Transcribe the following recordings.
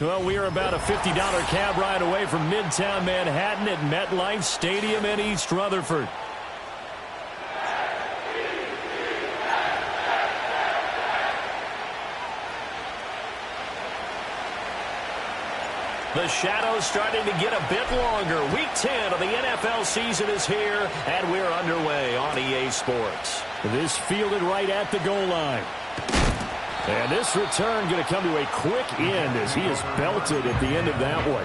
Well, we are about a $50 cab ride away from Midtown Manhattan at MetLife Stadium in East Rutherford. The shadow's starting to get a bit longer. Week 10 of the NFL season is here, and we're underway on EA Sports. This fielded right at the goal line. And this return going to come to a quick end as he is belted at the end of that one.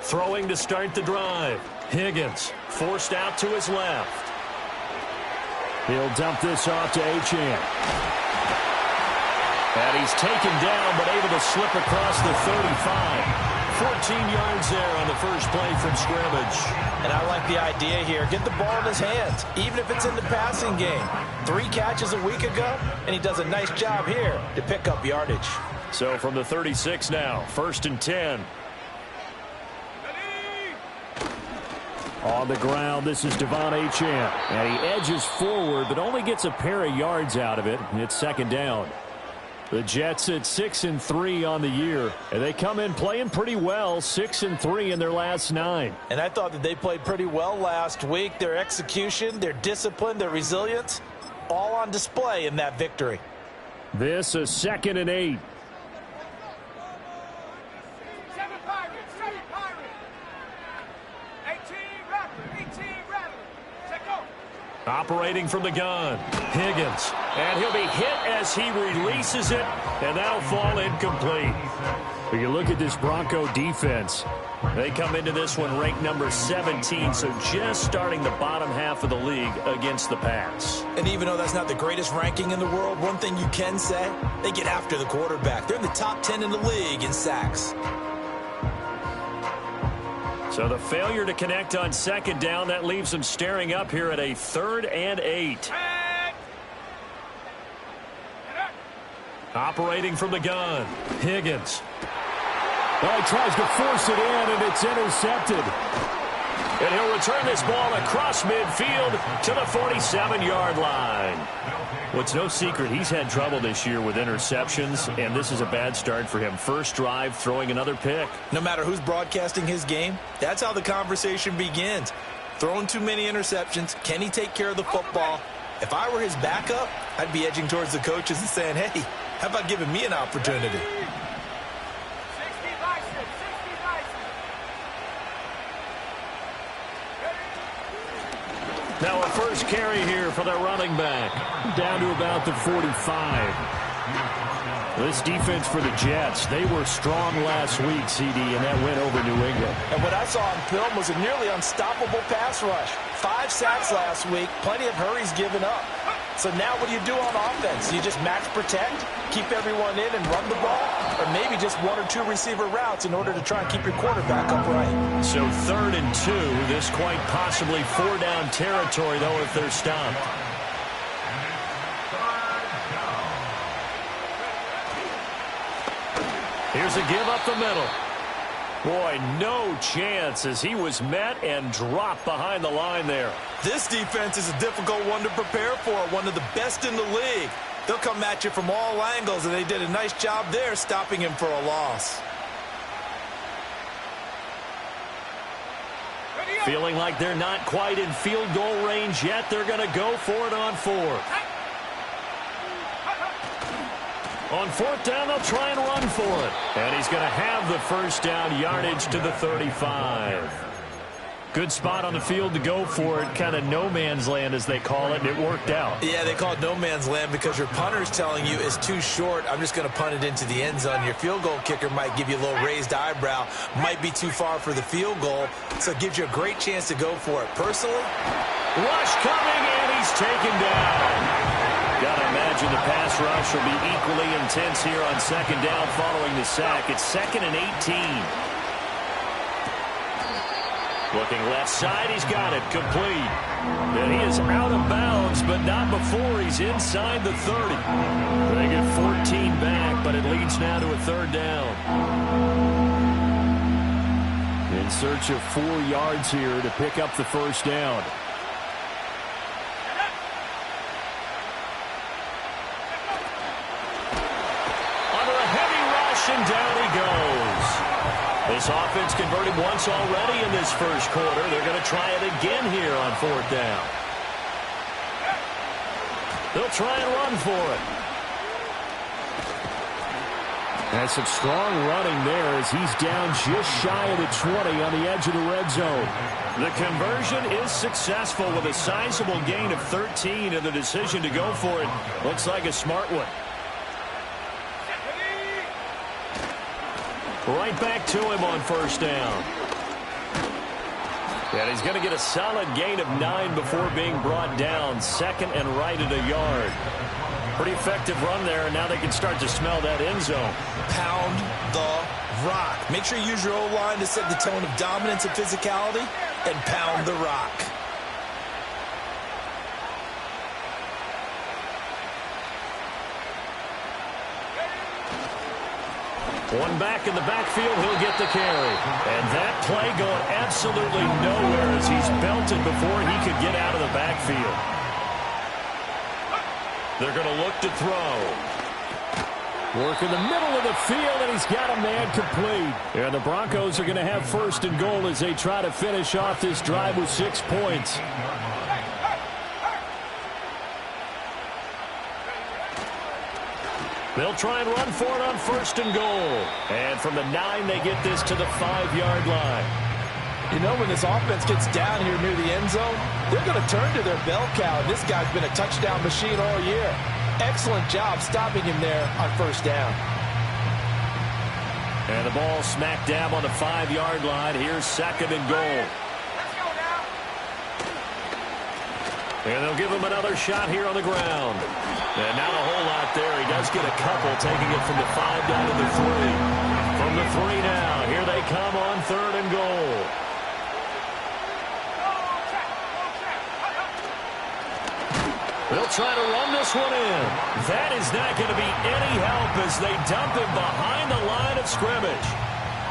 Throwing to start the drive. Higgins forced out to his left. He'll dump this off to Achane. And he's taken down but able to slip across the 35. 14 yards there on the first play from scrimmage. And I like the idea here. Get the ball in his hands, even if it's in the passing game. 3 catches a week ago, and he does a nice job here to pick up yardage. So from the 36 now, 1st and 10. On the ground, this is Devon Achane. And he edges forward, but only gets a pair of yards out of it. It's 2nd down. The Jets at 6-3 on the year. And they come in playing pretty well, 6-3 in their last 9. And I thought that they played pretty well last week. Their execution, their discipline, their resilience, all on display in that victory. This is 2nd and 8. Operating from the gun, Higgins, and he'll be hit as he releases it, and that'll fall incomplete. When you look at this Bronco defense, they come into this one ranked number 17, so just starting the bottom half of the league against the pass. And even though that's not the greatest ranking in the world, one thing you can say, they get after the quarterback. They're in the top 10 in the league in sacks. So the failure to connect on 2nd down, that leaves them staring up here at a 3rd and 8. Operating from the gun, Higgins. Well, he tries to force it in, and it's intercepted. And he'll return this ball across midfield to the 47-yard line. Well, it's no secret he's had trouble this year with interceptions, and this is a bad start for him. First drive, throwing another pick. No matter who's broadcasting his game, that's how the conversation begins. Throwing too many interceptions, can he take care of the football? If I were his backup, I'd be edging towards the coaches and saying, hey, how about giving me an opportunity? Now a first carry here for the running back. Down to about the 45. This defense for the Jets, they were strong last week, CD, and that went over New England. And what I saw on film was a nearly unstoppable pass rush. 5 sacks last week, plenty of hurries given up. So now what do you do on offense? You just max protect, keep everyone in and run the ball, or maybe just 1 or 2 receiver routes in order to try and keep your quarterback upright. So 3rd and 2, this quite possibly 4-down territory, though, if they're stopped. Here's a give up the middle. Boy, no chance as he was met and dropped behind the line there. This defense is a difficult one to prepare for, one of the best in the league. They'll come at you from all angles, and they did a nice job there stopping him for a loss. Feeling like they're not quite in field goal range yet, they're going to go for it on 4th. On 4th down, they'll try and run for it. And he's going to have the first down yardage to the 35. Good spot on the field to go for it. Kind of no man's land, as they call it, and it worked out. Yeah, they call it no man's land because your punter's telling you it's too short. I'm just going to punt it into the end zone. Your field goal kicker might give you a little raised eyebrow. Might be too far for the field goal, so it gives you a great chance to go for it. Personally, rush coming, and he's taken down. Gotta imagine the pass rush will be equally intense here on 2nd down following the sack. It's 2nd and 18. Looking left side, he's got it complete. And he is out of bounds, but not not before he's inside the 30. They get 14 back, but it leads now to a third down. In search of 4 yards here to pick up the first down. Under a heavy rush, and down he goes. This offense converted once already in this first quarter. They're going to try it again here on 4th down. They'll try and run for it. That's some strong running there as he's down just shy of the 20 on the edge of the red zone. The conversion is successful with a sizable gain of 13, and the decision to go for it looks like a smart one. Right back to him on 1st down. And he's going to get a solid gain of 9 before being brought down. 2nd and right at a yard. Pretty effective run there, and now they can start to smell that end zone. Pound the rock. Make sure you use your O-line to set the tone of dominance and physicality, and pound the rock. One back in the backfield, he'll get the carry. And that play going absolutely nowhere as he's belted before he could get out of the backfield. They're going to look to throw. Work in the middle of the field, and he's got a man complete. And the Broncos are going to have 1st and goal as they try to finish off this drive with 6 points. They'll try and run for it on 1st and goal. And from the 9, they get this to the 5-yard line. You know, when this offense gets down here near the end zone, they're going to turn to their bell cow. This guy's been a touchdown machine all year. Excellent job stopping him there on 1st down. And the ball smack dab on the 5-yard line. Here's 2nd and goal. And they'll give him another shot here on the ground. And not a whole lot there. He does get a couple, taking it from the 5 down to the 3. From the 3 now, here they come on 3rd and goal. They'll try to run this one in. That is not going to be any help as they dump him behind the line of scrimmage.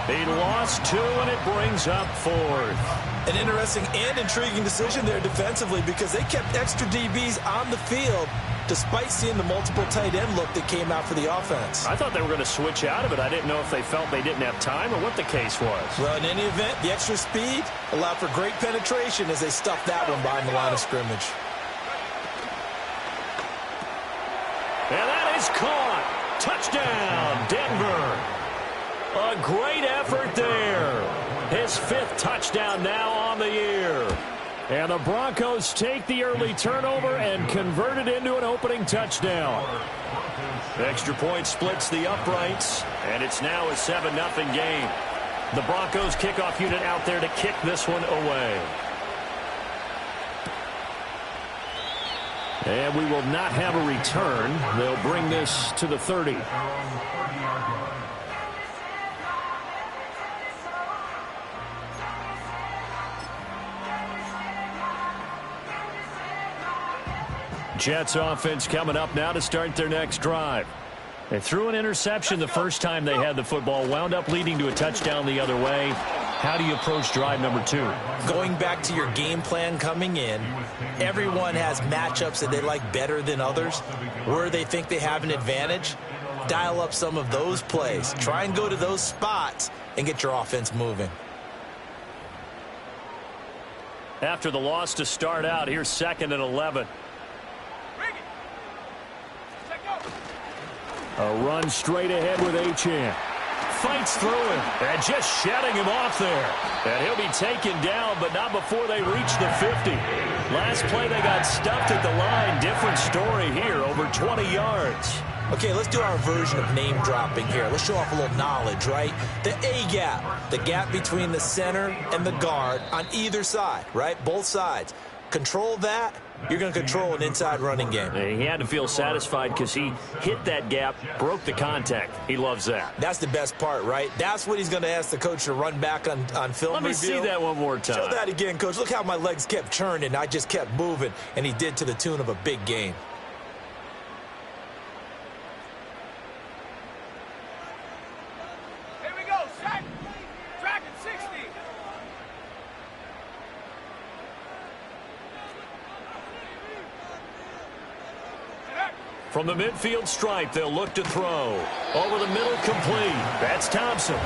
He lost 2, and it brings up 4th. An interesting and intriguing decision there defensively because they kept extra DBs on the field despite seeing the multiple tight end look that came out for the offense. I thought they were going to switch out of it. I didn't know if they felt they didn't have time or what the case was. Well, in any event, the extra speed allowed for great penetration as they stuffed that one behind the line of scrimmage. And that is caught. Touchdown, Denver. A great effort there. His 5th touchdown now on the year. And the Broncos take the early turnover and convert it into an opening touchdown. Extra point splits the uprights, and it's now a 7-0 game. The Broncos kickoff unit out there to kick this one away. And we will not have a return. They'll bring this to the 30. Jets offense coming up now to start their next drive. They threw an interception the first time they had the football, wound up leading to a touchdown the other way. How do you approach drive number 2? Going back to your game plan coming in, everyone has matchups that they like better than others. Where they think they have an advantage, dial up some of those plays. Try and go to those spots and get your offense moving. After the loss to start out, here's 2nd and 11. A run straight ahead with Achane. Fights through him and just shedding him off there. And he'll be taken down, but not before they reach the 50. Last play they got stuffed at the line. Different story here, over 20 yards. Okay, let's do our version of name dropping here. Let's show off a little knowledge, right? The A-gap, the gap between the center and the guard on either side, right? Both sides. Control that, you're going to control an inside running game. He had to feel satisfied because he hit that gap, broke the contact. He loves that. That's the best part, right? That's what he's going to ask the coach to run back on film Let me review. see that one more time. Show that again, coach. Look how my legs kept churning. I just kept moving, and he did to the tune of a big gain. Here we go, set. Track at 60. From the midfield stripe, they'll look to throw. Over the middle, complete. That's Thompson.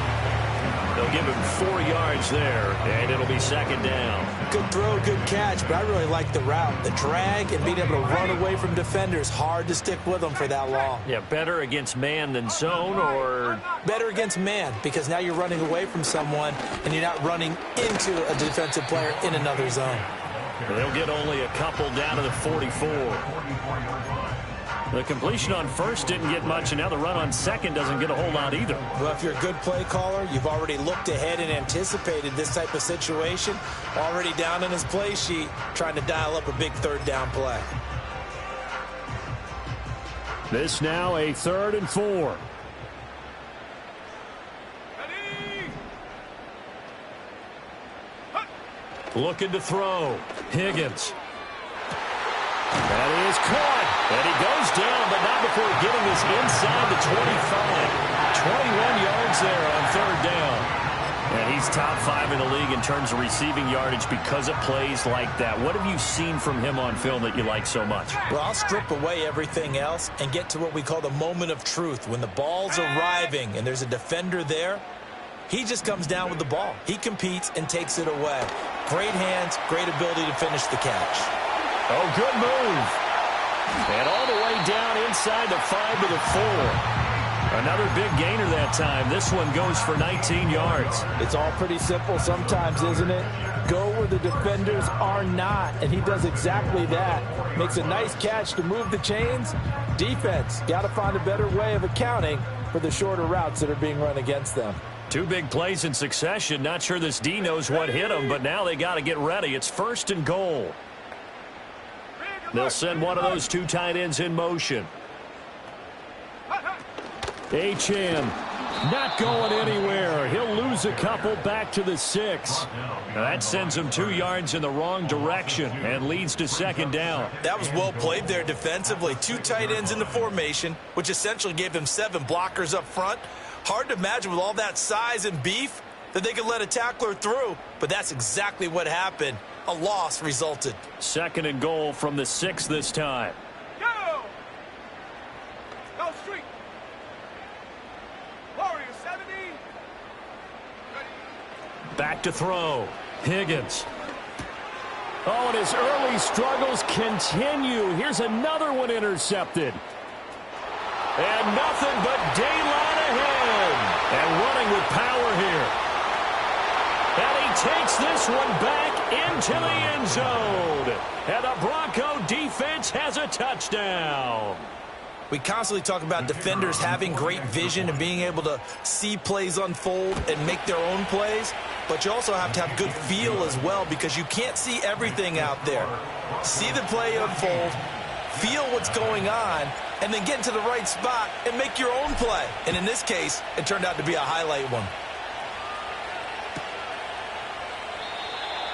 They'll give him 4 yards there, and it'll be second down. Good throw, good catch, but I really like the route. The drag and being able to run away from defenders, hard to stick with them for that long. Yeah, better against man than zone, or better against man, because now you're running away from someone, and you're not running into a defensive player in another zone. They'll get only a couple down to the 44. The completion on first didn't get much, and now the run on second doesn't get a whole lot either. Well, if you're a good play caller, you've already looked ahead and anticipated this type of situation. Already down in his play sheet, trying to dial up a big third down play. This now a 3rd and 4. Looking to throw. Higgins. That is caught. And he goes down, but not before getting this inside the 25. 21 yards there on 3rd down. And he's top 5 in the league in terms of receiving yardage because of plays like that. What have you seen from him on film that you like so much? Well, I'll strip away everything else and get to what we call the moment of truth. When the ball's arriving and there's a defender there, he just comes down with the ball. He competes and takes it away. Great hands, great ability to finish the catch. Oh, good move. And all the way down inside the 5 to the 4. Another big gainer that time. This one goes for 19 yards. It's all pretty simple sometimes, isn't it? Go where the defenders are not, and he does exactly that. Makes a nice catch to move the chains. Defense, got to find a better way of accounting for the shorter routes that are being run against them. 2 big plays in succession. Not sure this D knows what hit him, but now they got to get ready. It's 1st and goal. They'll send one of those 2 tight ends in motion. H.M. not going anywhere. He'll lose a couple back to the 6. Now that sends him 2 yards in the wrong direction and leads to 2nd down. That was well played there defensively. 2 tight ends in the formation, which essentially gave him 7 blockers up front. Hard to imagine with all that size and beef that they could let a tackler through, but that's exactly what happened. A loss resulted. 2nd and goal from the 6 this time. Go! Go street! Warrior 70. Back to throw. Higgins. Oh, and his early struggles continue. Here's another one intercepted. And nothing but daylight ahead. And running with power here. And he takes this one back into the end zone. And the Bronco defense has a touchdown. We constantly talk about defenders having great vision and being able to see plays unfold and make their own plays. But you also have to have good feel as well, because you can't see everything out there. See the play unfold, feel what's going on, and then get into the right spot and make your own play. And in this case, it turned out to be a highlight one.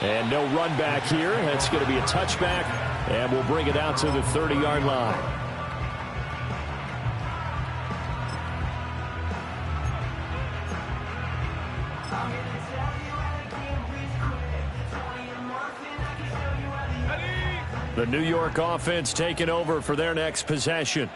And no run back here. That's going to be a touchback, and we'll bring it out to the 30-yard line. The New York offense taking over for their next possession.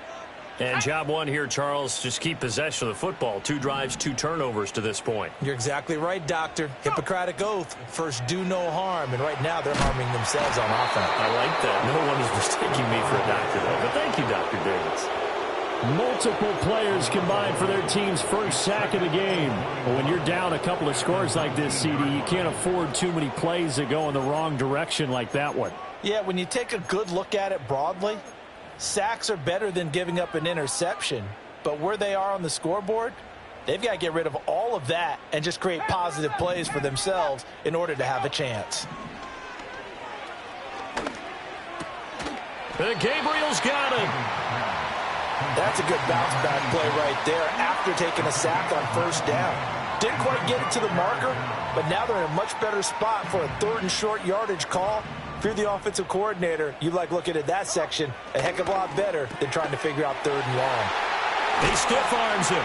And job one here, Charles, just keep possession of the football. 2 drives, 2 turnovers to this point. You're exactly right, Doctor. Hippocratic oath. First, do no harm. And right now, they're harming themselves on offense. I like that. No one is mistaking me for a doctor, though. But thank you, Dr. Davis. Multiple players combined for their team's first sack of the game. But when you're down a couple of scores like this, CD, you can't afford too many plays that go in the wrong direction like that one. Yeah, when you take a good look at it broadly, sacks are better than giving up an interception. But where they are on the scoreboard, they've got to get rid of all of that and just create positive plays for themselves in order to have a chance. And Gabriel's got him. That's a good bounce-back play right there after taking a sack on first down. Didn't quite get it to the marker, but now they're in a much better spot for a 3rd and short yardage call. If you're the offensive coordinator, you like looking at that section a heck of a lot better than trying to figure out 3rd and long. He stiff arms him.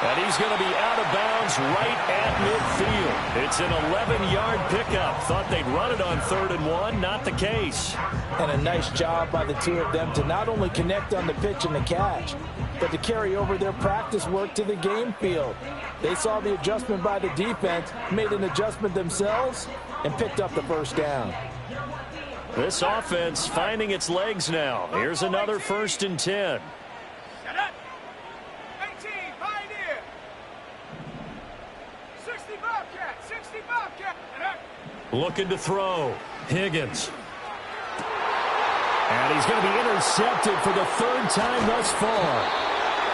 And he's going to be out of bounds right at midfield. It's an 11-yard pickup. Thought they'd run it on 3rd and 1. Not the case. And a nice job by the two of them to not only connect on the pitch and the catch, but to carry over their practice work to the game field. They saw the adjustment by the defense, made an adjustment themselves, and picked up the first down. This offense finding its legs now. Here's another 1st and 10. Set up. 18, Pioneer. 60 Bobcat, 60 Bobcat. Looking to throw. Higgins. And he's going to be intercepted for the 3rd time thus far.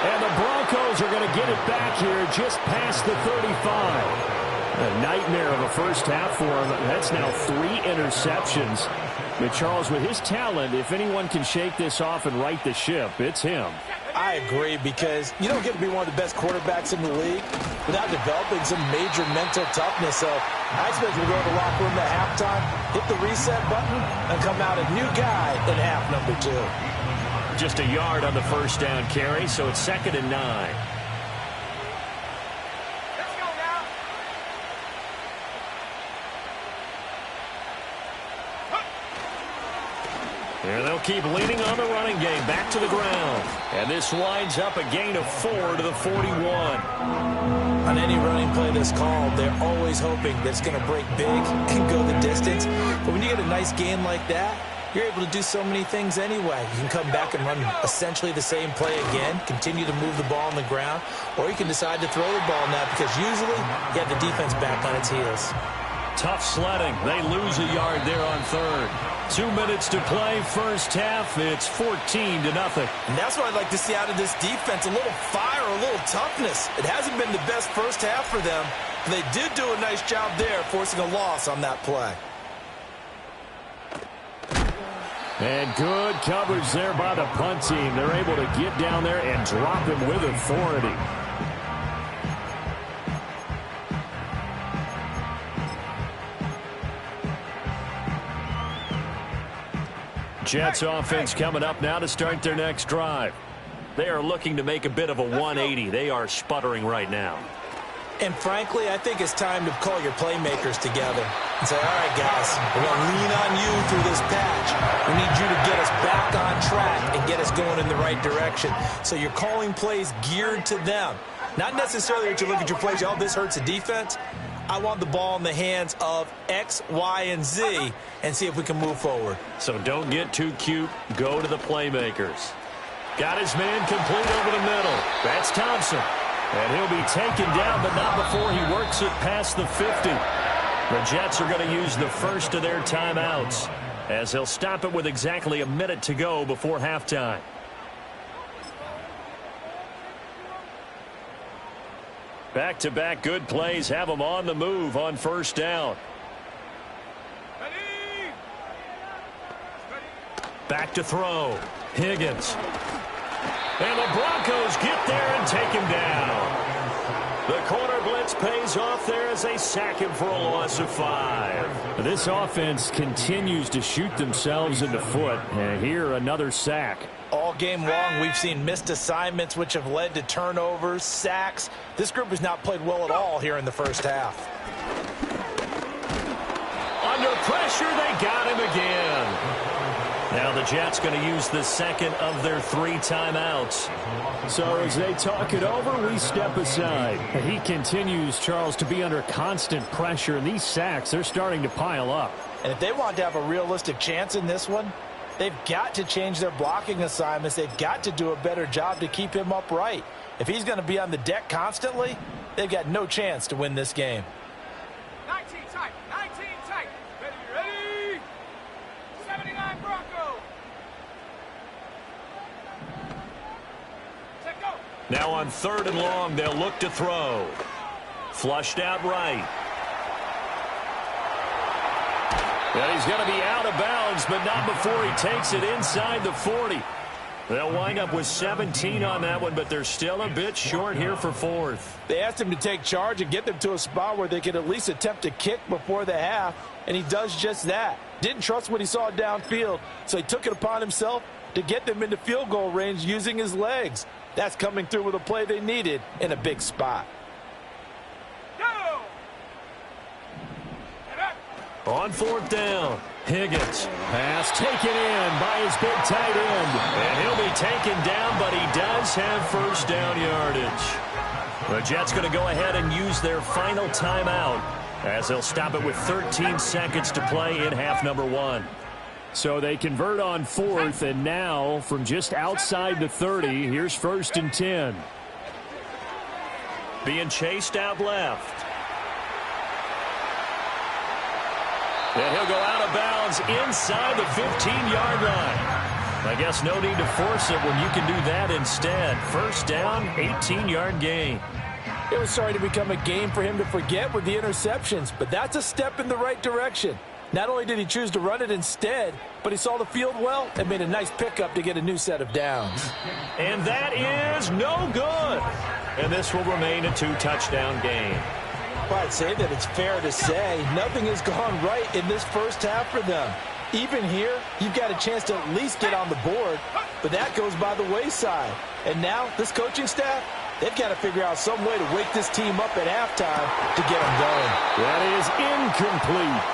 And the Broncos are going to get it back here just past the 35. A nightmare of a first half for him. That's now 3 interceptions. But Charles, with his talent, if anyone can shake this off and right the ship, it's him. I agree, because you don't get to be one of the best quarterbacks in the league without developing some major mental toughness. So I expect we'll go to the locker room at halftime, hit the reset button, and come out a new guy in half number 2. Just a yard on the first down carry, so it's 2nd and 9. Let's go now. And they'll keep leaning on the running game back to the ground. And this winds up a gain of 4 to the 41. On any running play that's called, they're always hoping that it's going to break big and go the distance. But when you get a nice gain like that, you're able to do so many things anyway. You can come back and run essentially the same play again, continue to move the ball on the ground, or you can decide to throw the ball now because usually you have the defense back on its heels. Tough sledding. They lose a yard there on 3rd. 2 minutes to play, first half. It's 14-0. And that's what I'd like to see out of this defense, a little fire, a little toughness. It hasn't been the best first half for them, but they did do a nice job there, forcing a loss on that play. And good coverage there by the punt team. They're able to get down there and drop him with authority. Jets offense coming up now to start their next drive. They are looking to make a bit of a 180. They are sputtering right now. And frankly, I think it's time to call your playmakers together and say, all right, guys, we're going to lean on you through this patch. We need you to get us back on track and get us going in the right direction. So you're calling plays geared to them. Not necessarily that you look at your plays, oh, this hurts the defense. I want the ball in the hands of X, Y, and Z and see if we can move forward. So don't get too cute. Go to the playmakers. Got his man complete over the middle. That's Thompson. And he'll be taken down, but not before he works it past the 50. The Jets are going to use the first of their timeouts as they'll stop it with exactly a minute to go before halftime. Back-to-back good plays have them on the move on first down. Ready. Back to throw. Higgins. And the Broncos get there and take him down. The corner blitz pays off there as they sack him for a loss of 5. This offense continues to shoot themselves in the foot. And here, another sack. All game long, we've seen missed assignments, which have led to turnovers, sacks. This group has not played well at all here in the first half. Under pressure, they got him again. Now the Jets going to use the second of their 3 timeouts. So as they talk it over, we step aside. He continues, Charles, to be under constant pressure. And these sacks, they're starting to pile up. And if they want to have a realistic chance in this one, they've got to change their blocking assignments. They've got to do a better job to keep him upright. If he's going to be on the deck constantly, they've got no chance to win this game. 19 tight. 19 tight. Ready. 79 Bronco. Set go. Now on 3rd and long, they'll look to throw. Flushed out right. And he's going to be out of bounds, but not before he takes it inside the 40. They'll wind up with 17 on that one, but they're still a bit short here for fourth. They asked him to take charge and get them to a spot where they could at least attempt a kick before the half, and he does just that. Didn't trust what he saw downfield, so he took it upon himself to get them into field goal range using his legs. That's coming through with a play they needed in a big spot. On fourth down, Higgins. Pass taken in by his big tight end. And he'll be taken down, but he does have first down yardage. The Jets going to go ahead and use their final timeout as they'll stop it with 13 seconds to play in half number one. So they convert on fourth, and now from just outside the 30, here's first and 10. Being chased out left. And he'll go out of bounds inside the 15-yard line. I guess no need to force it when you can do that instead. First down, 18-yard gain. It was starting to become a game for him to forget with the interceptions, but that's a step in the right direction. Not only did he choose to run it instead, but he saw the field well and made a nice pickup to get a new set of downs. And that is no good. And this will remain a two-touchdown game. Well, I'd say that it's fair to say nothing has gone right in this first half for them. Even here, you've got a chance to at least get on the board, but that goes by the wayside. And now, this coaching staff, they've got to figure out some way to wake this team up at halftime to get them going. That is incomplete.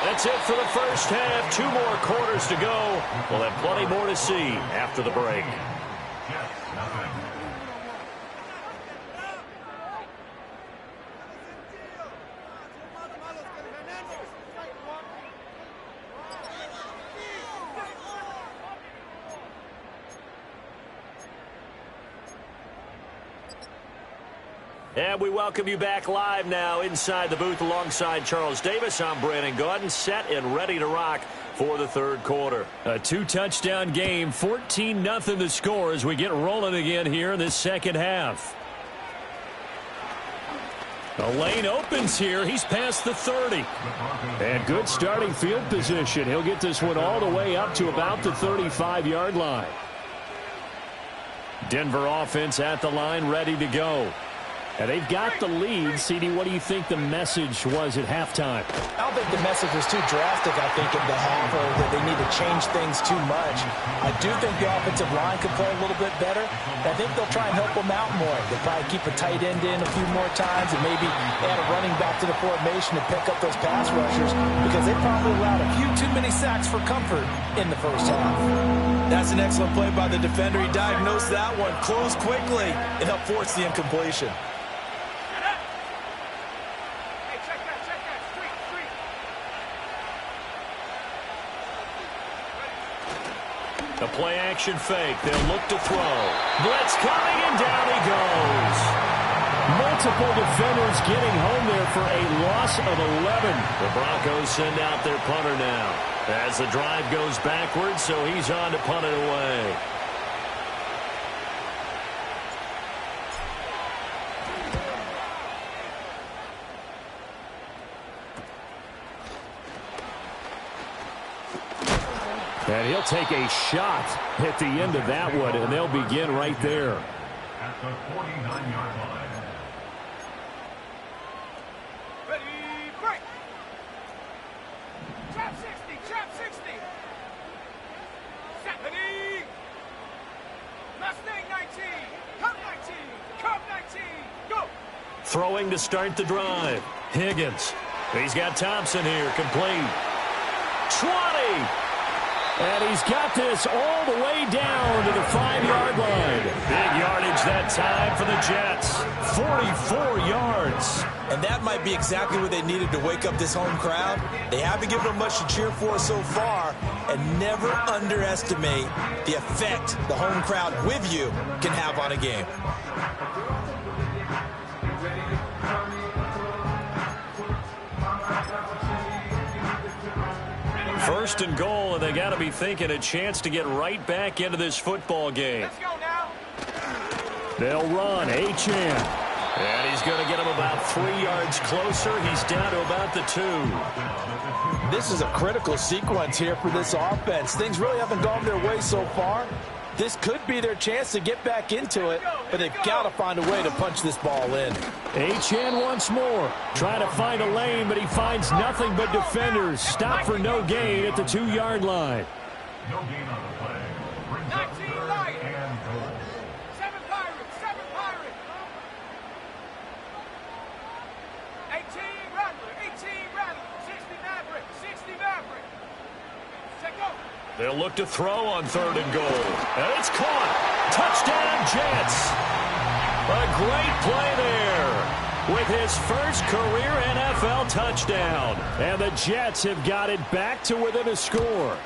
That's it for the first half. 2 more quarters to go. We'll have plenty more to see after the break. And we welcome you back live now inside the booth alongside Charles Davis. I'm Brandon Gaudin, set and ready to rock for the third quarter. A 2-touchdown game, 14-0 the score as we get rolling again here in this second half. The lane opens here. He's past the 30. And good starting field position. He'll get this one all the way up to about the 35-yard line. Denver offense at the line, ready to go. And they've got the lead. CD, what do you think the message was at halftime? I don't think the message was too drastic, I think, in the half, or that they need to change things too much. I do think the offensive line could play a little bit better. I think they'll try and help them out more. They'll probably keep a tight end in a few more times and maybe add a running back to the formation to pick up those pass rushers because they probably allowed a few too many sacks for comfort in the first half. That's an excellent play by the defender. He diagnosed that one, closed quickly, and helped force the incompletion. The play-action fake. They'll look to throw. Blitz coming, and down he goes. Multiple defenders getting home there for a loss of 11. The Broncos send out their punter now as the drive goes backwards, so he's on to punt it away. And he'll take a shot at the end of that one, and they'll begin right there. At the 49-yard line. Ready, break. Trap 60, trap 60. Set, ready. Mustang 19, Cub 19, Cub 19, go. Throwing to start the drive. Higgins. He's got Thompson here, complete. 20. And he's got this all the way down to the 5-yard line. Big yardage that time for the Jets. 44 yards. And that might be exactly what they needed to wake up this home crowd. They haven't given them much to cheer for so far. And never underestimate the effect the home crowd with you can have on a game. First and goal, and they got to be thinking a chance to get right back into this football game. Let's go now. They'll run. Achane. And he's going to get him about 3 yards closer. He's down to about the 2. This is a critical sequence here for this offense. Things really haven't gone their way so far. This could be their chance to get back into it, but they've got to find a way to punch this ball in. Achane once more. Trying to find a lane, but he finds nothing but defenders. Stop for no gain at the 2-yard line. No gain on the play. Brings up 19 third Lions. and goal. 7 Pirates, 7 Pirates. 18 Rattler, 18 Rattler. 60 Maverick, 60 Maverick. Check over. They'll look to throw on 3rd and goal. And it's caught. Touchdown, Jets. A great play there with his first career NFL touchdown. And the Jets have got it back to within a score.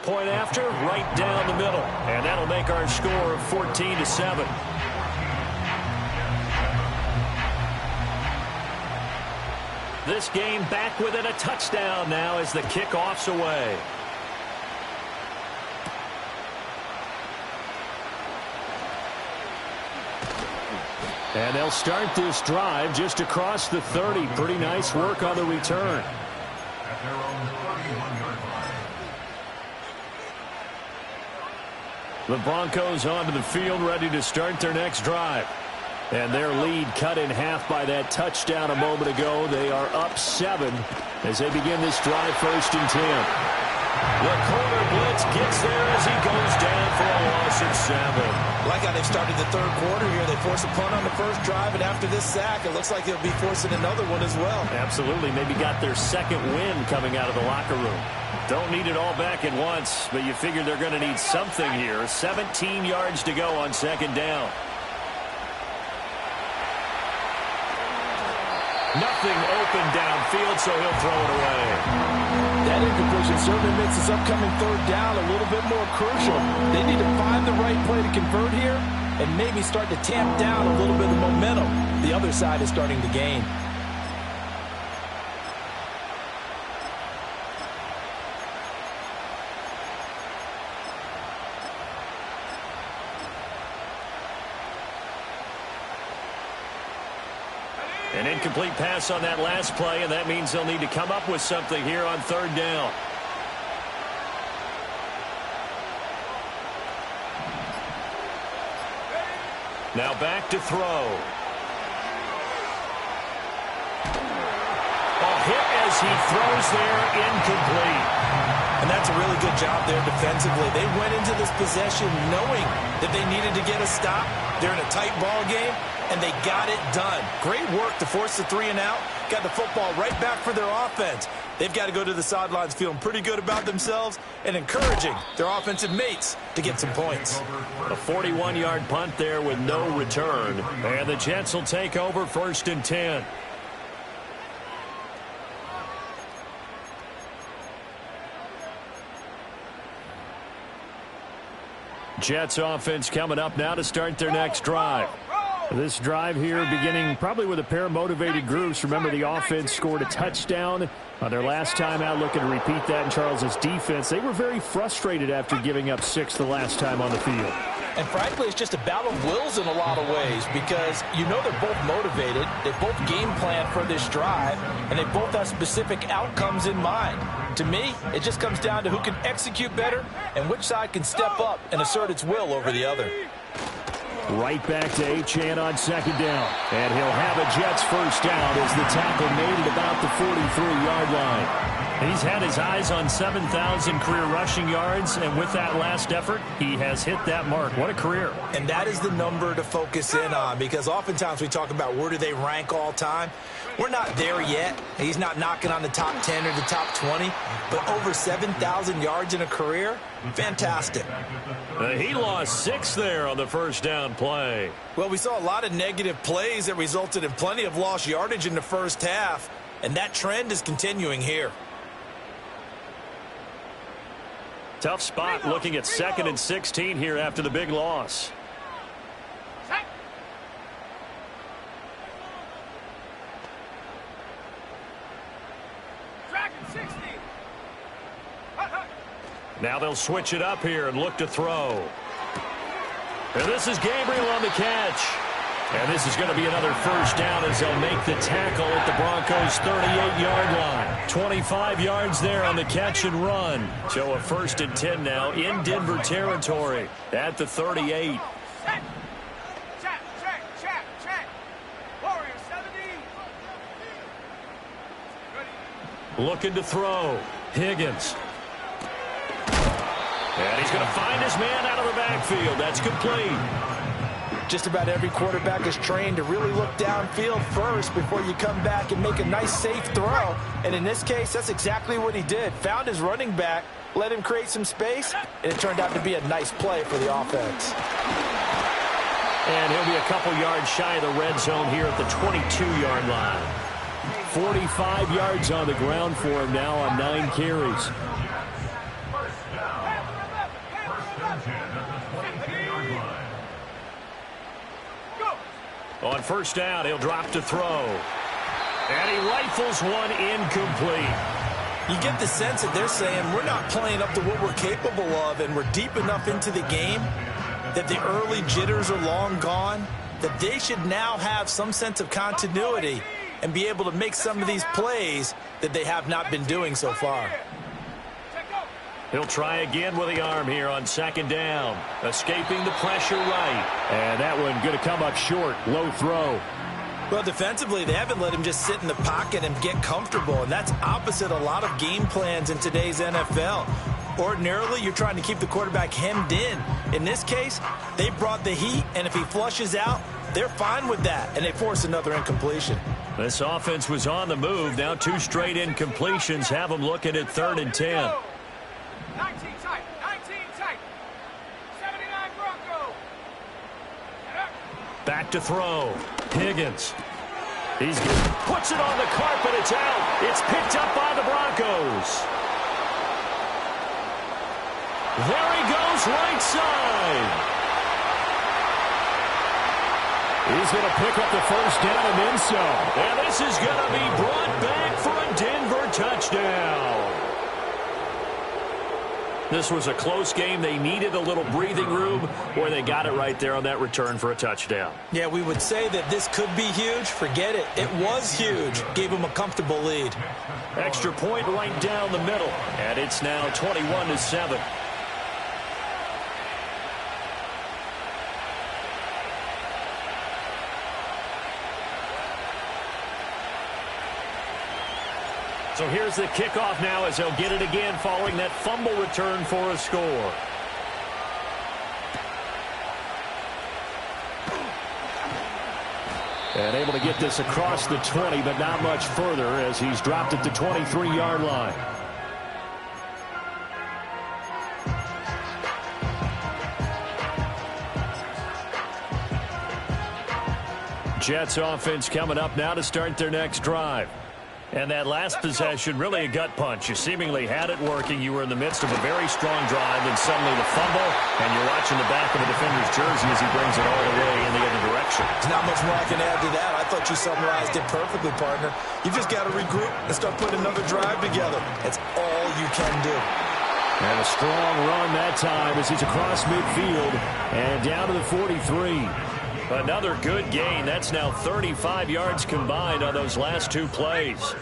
Point after, right down the middle. And that'll make our score 14-7. This game back within a touchdown now as the kickoff's away. And they'll start this drive just across the 30. Pretty nice work on the return. At their own 31-yard line. The Broncos onto the field, ready to start their next drive. And their lead cut in half by that touchdown a moment ago. They are up 7 as they begin this drive, 1st and 10. The corner blitz gets there as he goes down for a loss of 7. Like how they've started the 3rd quarter here. They force a punt on the first drive, and after this sack, it looks like they'll be forcing another one as well. Absolutely. Maybe got their 2nd win coming out of the locker room. Don't need it all back at once, but you figure they're going to need something here. 17 yards to go on 2nd down. Nothing open downfield, so he'll throw it away. That incompletion certainly makes this upcoming 3rd down a little bit more crucial. They need to find the right play to convert here and maybe start to tamp down a little bit of momentum. The other side is starting to gain. An incomplete pass on that last play, and that means they'll need to come up with something here on 3rd down. Now back to throw. A hit as he throws there, incomplete. And that's a really good job there defensively. They went into this possession knowing that they needed to get a stop. They're in a tight ball game, and they got it done. Great work to force the 3 and out. Got the football right back for their offense. They've got to go to the sidelines feeling pretty good about themselves and encouraging their offensive mates to get some points. A 41-yard punt there with no return. And the Jets will take over 1st and 10. Jets offense coming up now to start their next drive. This drive here beginning probably with a pair of motivated groups. Remember, the offense scored a touchdown on their last time out. Looking to repeat that in Charles's defense. They were very frustrated after giving up 6 the last time on the field. And frankly, it's just a battle of wills in a lot of ways because you know they're both motivated. They both game plan for this drive, and they both have specific outcomes in mind. To me, it just comes down to who can execute better and which side can step up and assert its will over the other. Right back to Achane on 2nd down. And he'll have a Jets 1st down as the tackle made at about the 43-yard line. He's had his eyes on 7,000 career rushing yards, and with that last effort, he has hit that mark. What a career. And that is the number to focus in on because oftentimes we talk about where do they rank all time. We're not there yet. He's not knocking on the top 10 or the top 20, but over 7,000 yards in a career, fantastic. He lost 6 there on the 1st down play. Well, we saw a lot of negative plays that resulted in plenty of lost yardage in the first half, and that trend is continuing here. Tough spot looking at 2nd and 16 here after the big loss. Now they'll switch it up here and look to throw. And this is Gabriel on the catch. And this is going to be another first down as they'll make the tackle at the Broncos' 38-yard line. 25 yards there on the catch and run. So a 1st and 10 now in Denver territory at the 38. Check. Warrior 70. Looking to throw. Higgins. And he's going to find his man out of the backfield. That's complete. Just about every quarterback is trained to really look downfield first before you come back and make a nice, safe throw. And in this case, that's exactly what he did. Found his running back, let him create some space, and it turned out to be a nice play for the offense. And he'll be a couple yards shy of the red zone here at the 22-yard line. 45 yards on the ground for him now on 9 carries. On first down, he'll drop to throw. And he rifles one incomplete. You get the sense that they're saying we're not playing up to what we're capable of, and we're deep enough into the game that the early jitters are long gone, that they should now have some sense of continuity and be able to make some of these plays that they have not been doing so far. He'll try again with the arm here on 2nd down. Escaping the pressure right. And that one going to come up short. Low throw. Well, defensively, they haven't let him just sit in the pocket and get comfortable. And that's opposite a lot of game plans in today's NFL. Ordinarily, you're trying to keep the quarterback hemmed in. In this case, they brought the heat, and if he flushes out, they're fine with that, and they force another incompletion. This offense was on the move. Now 2 straight incompletions have them looking at 3rd and 10. 19 tight. 79 Bronco. Back to throw. Higgins. He puts it on the carpet. It's out. It's picked up by the Broncos. There he goes, right side. He's going to pick up the first down and then some. And this is going to be brought back for a Denver touchdown. This was a close game. They needed a little breathing room, or they got it right there on that return for a touchdown. Yeah, we would say that this could be huge. Forget it. It was huge. Gave them a comfortable lead. Extra point right down the middle. And it's now 21-7. So here's the kickoff now as they'll get it again following that fumble return for a score. And able to get this across the 20, but not much further as he's dropped at the 23-yard line. Jets offense coming up now to start their next drive. And that last possession, really a gut punch. You seemingly had it working. You were in the midst of a very strong drive, and suddenly the fumble, and you're watching the back of a defender's jersey as he brings it all the way in the other direction. There's not much more I can add to that. I thought you summarized it perfectly, partner. You just got to regroup and start putting another drive together. That's all you can do. And a strong run that time as he's across midfield and down to the 43. Another good gain. That's now 35 yards combined on those last 2 plays.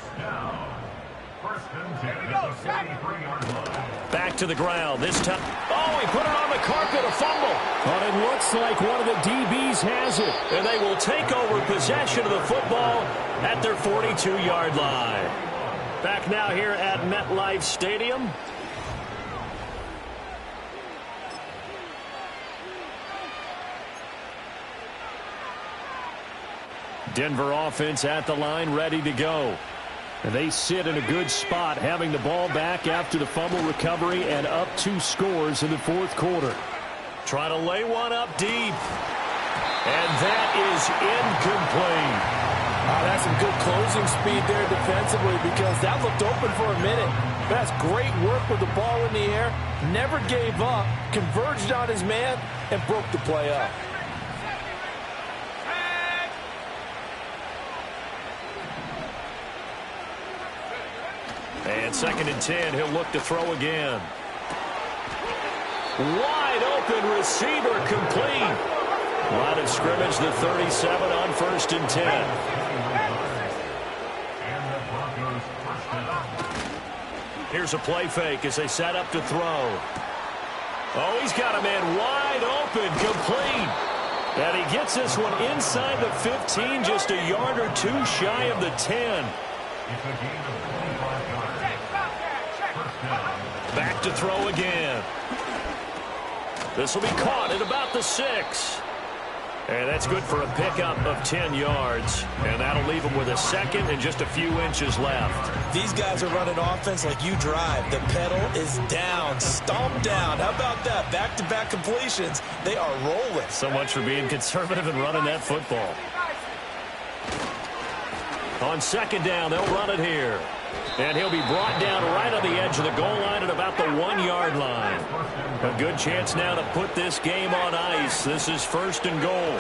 Back to the ground. This time. Oh, he put it on the carpet, a fumble. But it looks like one of the DBs has it. And they will take over possession of the football at their 42-yard line. Back now here at MetLife Stadium. Denver offense at the line, ready to go. And they sit in a good spot, having the ball back after the fumble recovery and up 2 scores in the 4th quarter. Try to lay one up deep. And that is incomplete. That's some good closing speed there defensively, because that looked open for a minute. That's great work with the ball in the air. Never gave up, converged on his man, and broke the play up. And 2nd and 10, he'll look to throw again. Wide open receiver complete. Line of scrimmage, the 37 on 1st and 10. And the Broncos first down. Here's a play fake as they set up to throw. Oh, he's got a man wide open, complete. And he gets this one inside the 15, just a yard or two shy of the 10. It's a gain of 25 yards. First down. Back to throw again. This will be caught at about the 6. And that's good for a pickup of 10 yards. And that'll leave him with a second and just a few inches left. These guys are running offense like you drive. The pedal is down, stomped down. How about that? Back-to-back completions. They are rolling. So much for being conservative and running that football. On 2nd down, they'll run it here. And he'll be brought down right on the edge of the goal line at about the 1-yard line. A good chance now to put this game on ice. This is 1st and goal.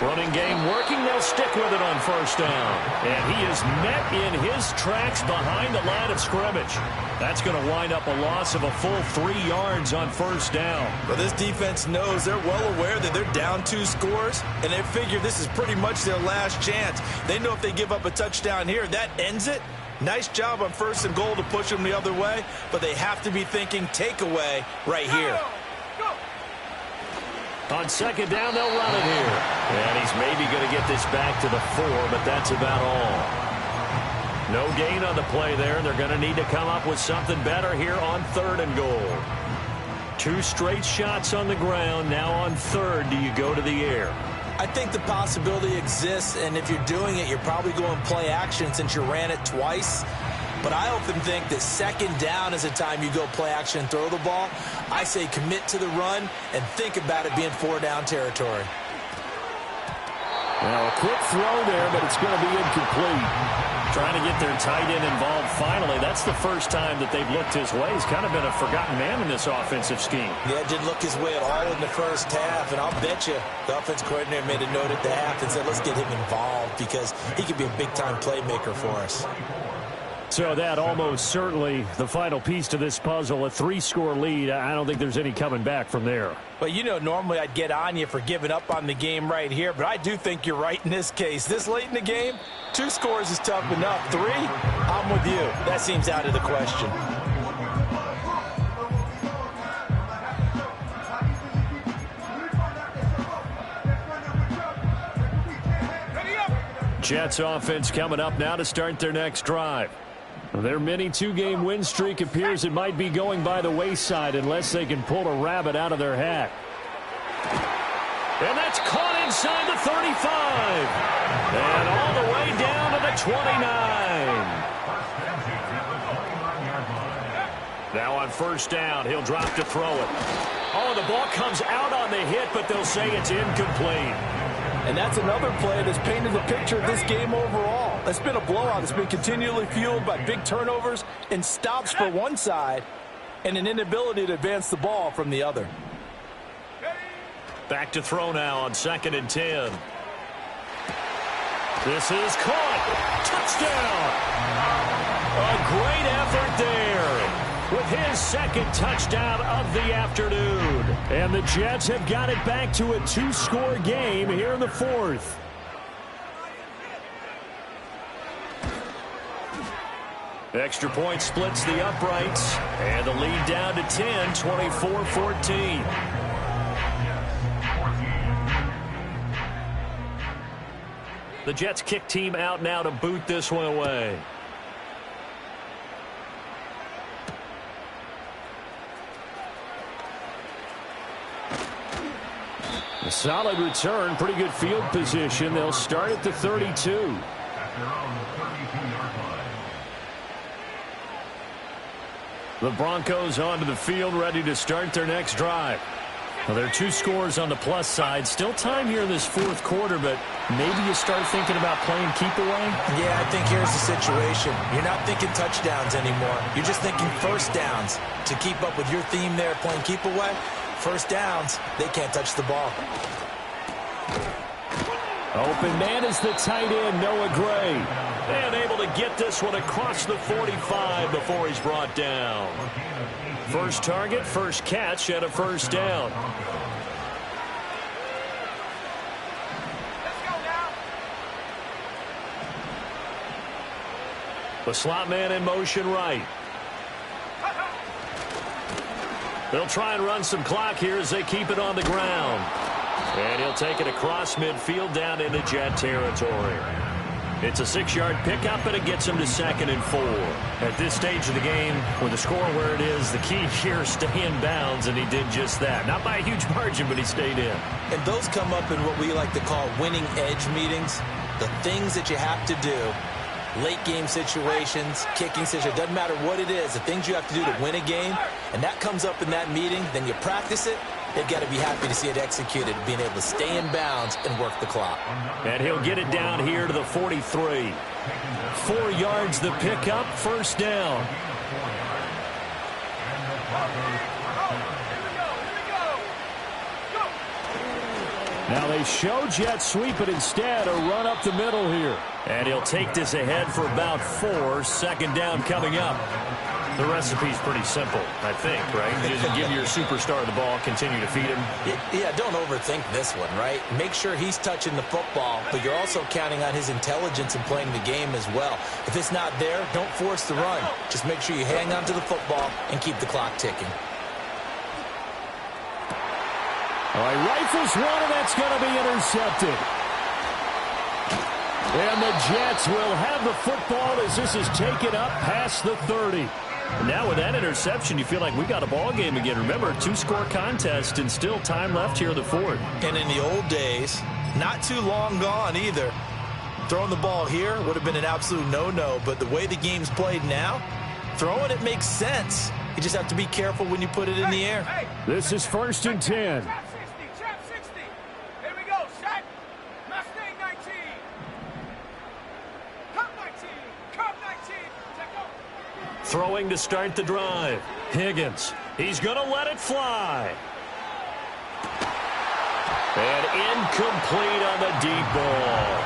Running game working. They'll stick with it on 1st down. And he is met in his tracks behind the line of scrimmage. That's going to wind up a loss of a full 3 yards on 1st down. Well, this defense knows, they're well aware that they're down 2 scores, and they figure this is pretty much their last chance. They know if they give up a touchdown here, that ends it. Nice job on 1st and goal to push them the other way, but they have to be thinking takeaway right here. On 2nd down, they'll run it here. And he's maybe going to get this back to the 4, but that's about all. No gain on the play there. They're going to need to come up with something better here on 3rd and goal. 2 straight shots on the ground. Now on 3rd, do you go to the air? I think the possibility exists, and if you're doing it, you're probably going play action since you ran it twice. But I often think that 2nd down is a time you go play action and throw the ball. I say commit to the run and think about it being 4-down territory. Now a quick throw there, but it's going to be incomplete. Trying to get their tight end involved finally. That's the first time that they've looked his way. He's kind of been a forgotten man in this offensive scheme. Yeah, didn't look his way at all in the first half, and I'll bet you the offense coordinator made a note at the half and said, let's get him involved because he could be a big-time playmaker for us. So that almost certainly the final piece to this puzzle, a 3-score lead. I don't think there's any coming back from there. Well, you know, normally I'd get on you for giving up on the game right here, but I do think you're right in this case. This late in the game, 2 scores is tough enough. 3, I'm with you. That seems out of the question. Jets offense coming up now to start their next drive. Their mini 2-game win streak appears it might be going by the wayside unless they can pull a rabbit out of their hat. And that's caught inside the 35. And all the way down to the 29. Now on 1st down, he'll drop to throw it. Oh, the ball comes out on the hit, but they'll say it's incomplete. And that's another play that's painted the picture of this game overall. It's been a blowout. It's been continually fueled by big turnovers and stops for one side and an inability to advance the ball from the other. Back to throw now on 2nd and 10. This is caught. Touchdown. A great effort there with his 2nd touchdown of the afternoon. And the Jets have got it back to a 2-score game here in the 4th. Extra point splits the uprights. And the lead down to 10, 24-14. The Jets kick team out now to boot this one away. A solid return, pretty good field position. They'll start at the 32. At their own 32-yard line. The Broncos onto the field, ready to start their next drive. Well, there are 2 scores on the plus side. Still time here in this 4th quarter, but maybe you start thinking about playing keep away? Yeah, I think here's the situation. You're not thinking touchdowns anymore. You're just thinking 1st downs. To keep up with your theme there, playing keep away, 1st downs, they can't touch the ball. Open man is the tight end, Noah Gray. And able to get this one across the 45 before he's brought down. First target, first catch, and a 1st down. The slot man in motion right. They'll try and run some clock here as they keep it on the ground. And he'll take it across midfield down into Jet territory. It's a 6-yard pickup, and it gets him to 2nd and 4. At this stage of the game, with the score where it is, the key here is stay in bounds, and he did just that. Not by a huge margin, but he stayed in. And those come up in what we like to call winning edge meetings. The things that you have to do, late game situations, kicking situations, doesn't matter what it is, the things you have to do to win a game, and that comes up in that meeting, then you practice it. They've got to be happy to see it executed, being able to stay in bounds and work the clock. And he'll get it down here to the 43. 4 yards the pickup, first down. Now they show jet sweep, but instead a run up the middle here. And he'll take this ahead for about 4. 2nd down coming up. The recipe's pretty simple, I think, right? You just give your superstar the ball, continue to feed him. Yeah, don't overthink this one, right? Make sure he's touching the football, but you're also counting on his intelligence in playing the game as well. If it's not there, don't force the run. Just make sure you hang on to the football and keep the clock ticking. All right, rifles one, and that's going to be intercepted. And the Jets will have the football as this is taken up past the 30. And now with that interception, you feel like we got a ball game again. Remember, 2-score contest and still time left here in the 4th. And in the old days, not too long gone either, throwing the ball here would have been an absolute no-no. But the way the game's played now, throwing it makes sense. You just have to be careful when you put it in the air. This is 1st and 10. Trap 60. Here we go. Set. Mustang 19. Cup 19. Cup 19. Check out. Throwing to start the drive. Higgins. He's going to let it fly. And incomplete on the deep ball.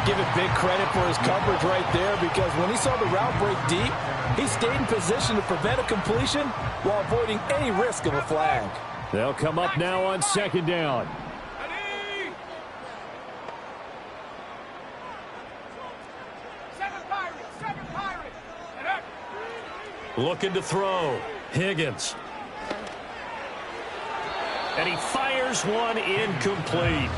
Give it big credit for his coverage right there, because when he saw the route break deep, he stayed in position to prevent a completion while avoiding any risk of a flag. They'll come up now on 2nd down. Ready. 7 Pirates. And up. Looking to throw. Higgins. And he fires one incomplete.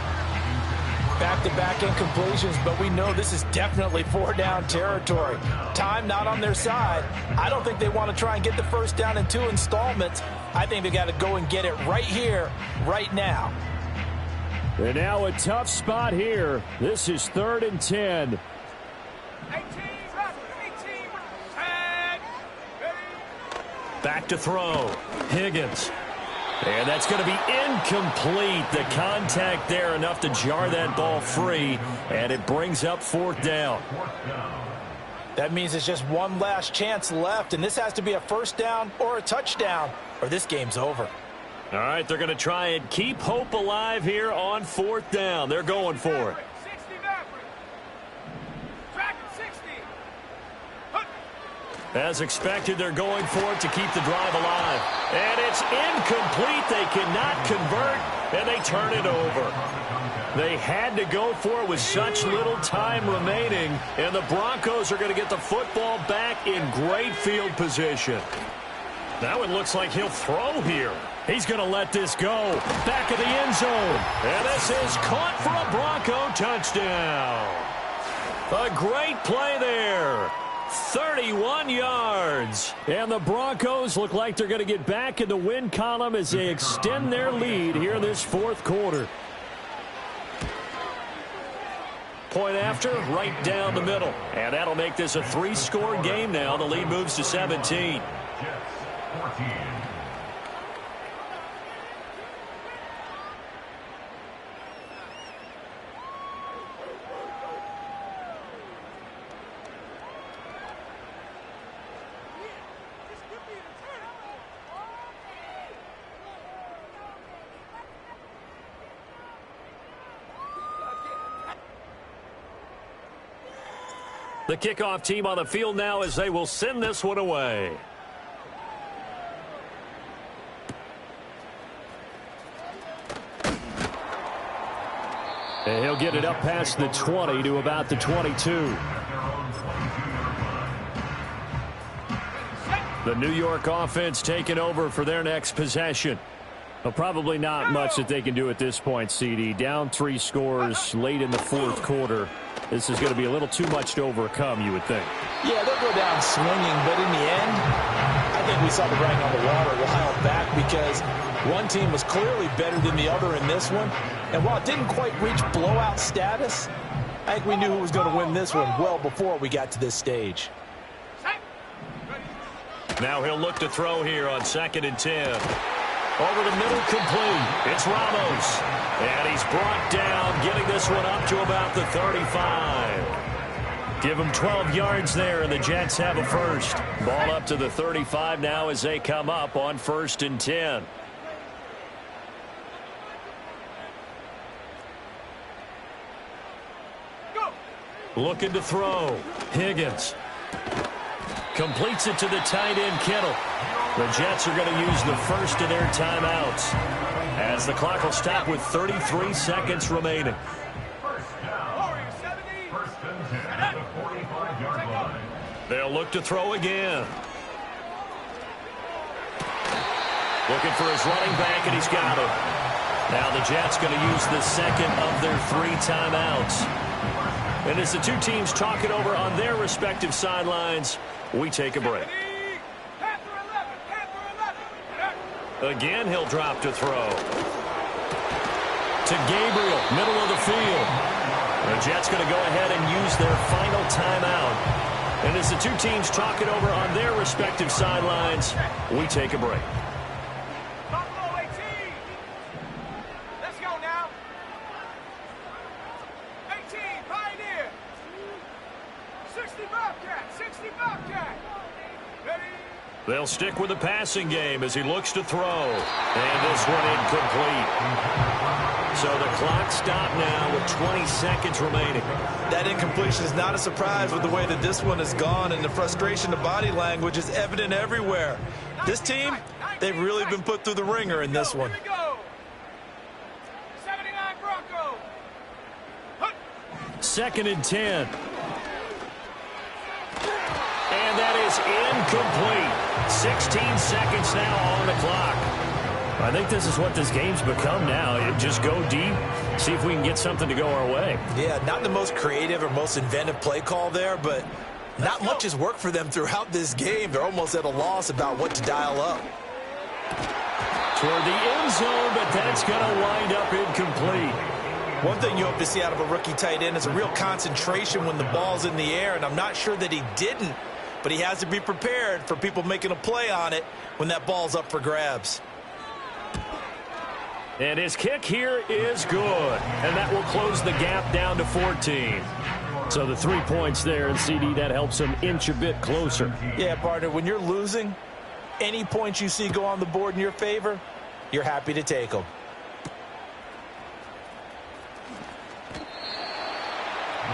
Back-to-back incompletions, but we know this is definitely 4-down territory. Time not on their side. I don't think they want to try and get the first down in 2 installments. I think they got to go and get it right here, right now. And now a tough spot here. This is 3rd and 10. 18. 10. Ready. Back to throw. Higgins. And that's going to be incomplete. The contact there enough to jar that ball free, and it brings up 4th down. That means it's just one last chance left, and this has to be a first down or a touchdown, or this game's over. All right, they're going to try and keep hope alive here on 4th down. They're going for it. 60 Maverick. Track 60. As expected, they're going for it to keep the drive alive. And it's incomplete. They cannot convert, and they turn it over. They had to go for it with such little time remaining, and the Broncos are going to get the football back in great field position. That one looks like he'll throw here. He's going to let this go. Back of the end zone. And this is caught for a Bronco touchdown. A great play there. 31 yards. And the Broncos look like they're going to get back in the win column as they extend their lead here this 4th quarter. Point after, right down the middle. And that'll make this a 3-score game now. The lead moves to 17. Jets 14. The kickoff team on the field now as they will send this one away. And he'll get it up past the 20 to about the 22. The New York offense taking over for their next possession. Well, probably not much that they can do at this point, CD. Down 3 scores late in the fourth quarter. This is going to be a little too much to overcome, you would think. Yeah, they'll go down swinging, but in the end, I think we saw the writing on the wall a while back because one team was clearly better than the other in this one. And while it didn't quite reach blowout status, I think we knew who was going to win this one well before we got to this stage. Now he'll look to throw here on 2nd and 10. Over the middle, complete. It's Ramos. And he's brought down, getting this one up to about the 35. Give him 12 yards there, and the Jets have a first. Ball up to the 35 now as they come up on 1st and 10. Looking to throw. Higgins. Completes it to the tight end, Kittle. The Jets are going to use the first of their timeouts as the clock will stop with 33 seconds remaining. They'll look to throw again. Looking for his running back, and he's got him. Now the Jets going to use the second of their 3 timeouts. And as the two teams talk it over on their respective sidelines, we take a break. Again, he'll drop to throw. To Gabriel, middle of the field. The Jets going to go ahead and use their final timeout. And as the two teams talk it over on their respective sidelines, we take a break. Let's go now. 18, Pioneer. 60 Bobcat, 60 Bobcat. Ready? They'll stick with the passing game as he looks to throw. And this one incomplete. So the clock stopped now with 20 seconds remaining. That incompletion is not a surprise with the way that this one has gone, and the frustration of body language is evident everywhere. This team, they've really been put through the ringer in this one. 79 Broncos. 2nd and 10. And that is incomplete. 16 seconds now on the clock. I think this is what this game's become now. Just go deep, see if we can get something to go our way. Yeah, not the most creative or most inventive play call there, but not much has worked for them throughout this game. They're almost at a loss about what to dial up. Toward the end zone, but that's going to wind up incomplete. One thing you hope to see out of a rookie tight end is a real concentration when the ball's in the air, and I'm not sure that he didn't, but he has to be prepared for people making a play on it when that ball's up for grabs. And his kick here is good. And that will close the gap down to 14. So the 3 points there, and CD, that helps him inch a bit closer. Yeah, partner, when you're losing, any points you see go on the board in your favor, you're happy to take them. The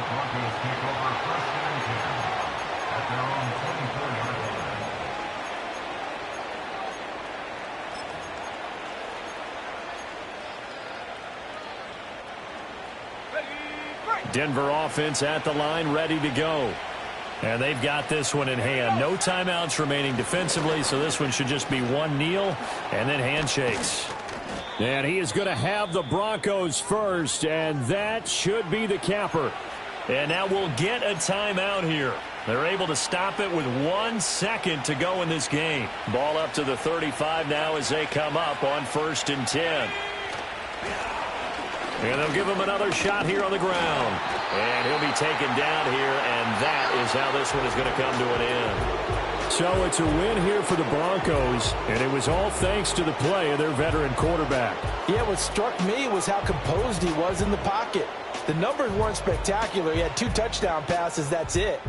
Broncos take over 1st and 10 at their own 24-yard line. Denver offense at the line, ready to go. And they've got this one in hand. No timeouts remaining defensively, so this one should just be one kneel and then handshakes. And he is going to have the Broncos first, and that should be the capper. And now we'll get a timeout here. They're able to stop it with 1 second to go in this game. Ball up to the 35 now as they come up on 1st and 10. And they'll give him another shot here on the ground. And he'll be taken down here, and that is how this one is going to come to an end. So it's a win here for the Broncos, and it was all thanks to the play of their veteran quarterback. Yeah, what struck me was how composed he was in the pocket. The numbers weren't spectacular. He had 2 touchdown passes, that's it.